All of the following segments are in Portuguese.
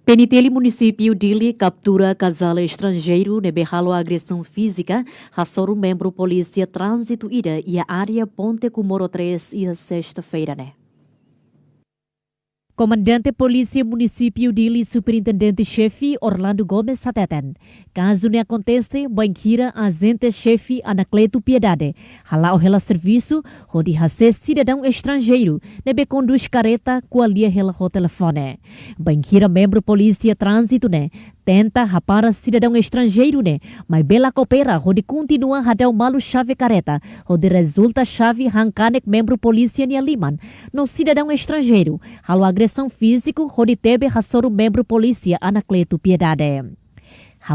PNTL município Dili captura casal estrangeiro de berralo agressão física, raçou membro polícia trânsito ida e a área Ponte Comoro 3 e a sexta-feira, né? Comandante Polícia Município Dili Superintendente-Chefe Orlando Gomes Sateten. Caso ne acontece, banquira agente-chefe Anacleto Piedade. Halau rela serviço, onde hace cidadão estrangeiro, nebe conduz careta com a lia rela ho telefone. Banquira membro Polícia Trânsito, né? Tenta rapara cidadão estrangeiro, né? Mas bela coopera, onde continua radau malu chave careta, onde resulta chave hankanek membro Polícia Nialiman, no cidadão estrangeiro. Halau agressão físico, onde tebe raçouro membro Polícia Anacleto Piedade.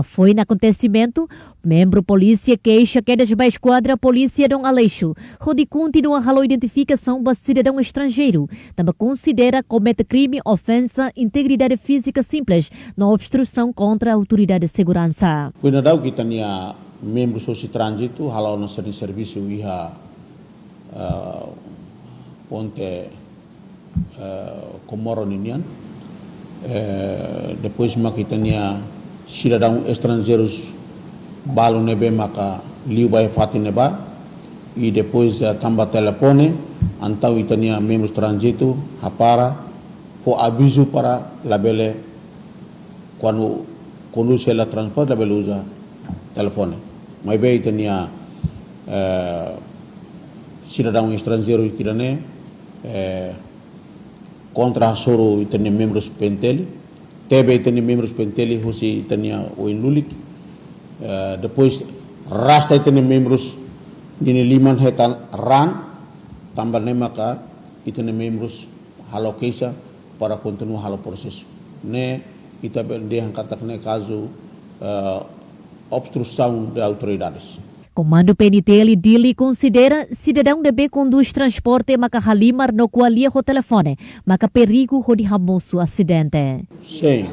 Foi no acontecimento, membro polícia queixa que desba esquadra polícia Dom Aleixo, onde continua a identificação do cidadão estrangeiro, também considera comete crime, ofensa, integridade física simples, na obstrução contra a autoridade de segurança. Cuidado que tinha membros de trânsito, halau no serviço iha ponte Comoro Ninian, depois que tinha cidadão estrangeiros balo nebe maka liu bai fati neba e depois tambah telefone antau itania membros trânsito hapara for aviso para labele quando conduz ela transporte labele usa telefone mas bem itania cidadão estrangeiro itirane contra soro itania membros penteli tebe itani membros penteli husi itania oilulik depois rasta itani membros nini liman hetan ran tambah nemaka itani membros halo keisa para continua halo processo ne itabe de hankatakne caso obstrução de autoridades. Comando PNTL Dili considera cidadão debe conduz transporte maka halimar no qualia ho telefone, maka perigo ho di hamoso acidente. Sim,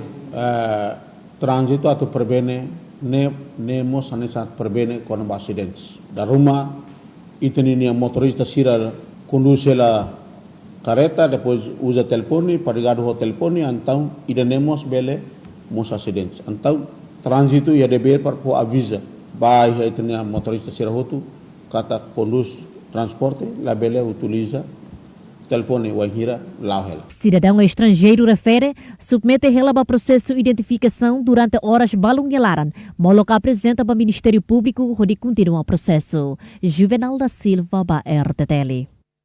trânsito atau prevene ne mo sanesa prevene con acidentes. Da rumah iteni motorista sira conduz la careta depois usa telefone, parigado ho telefone, então idanemos bele mos acidentes. Então trânsito ia debe para avisa baik itu motorista sirahotu kata conduz transporte labele utiliza telefone wahira lauhela. Cidadão estrangeiro refere submete ela a processo de identificação durante horas balungelaran, moloca apresenta para o Ministério Público onde continua o processo. Juvenal da Silva, ba RTTL.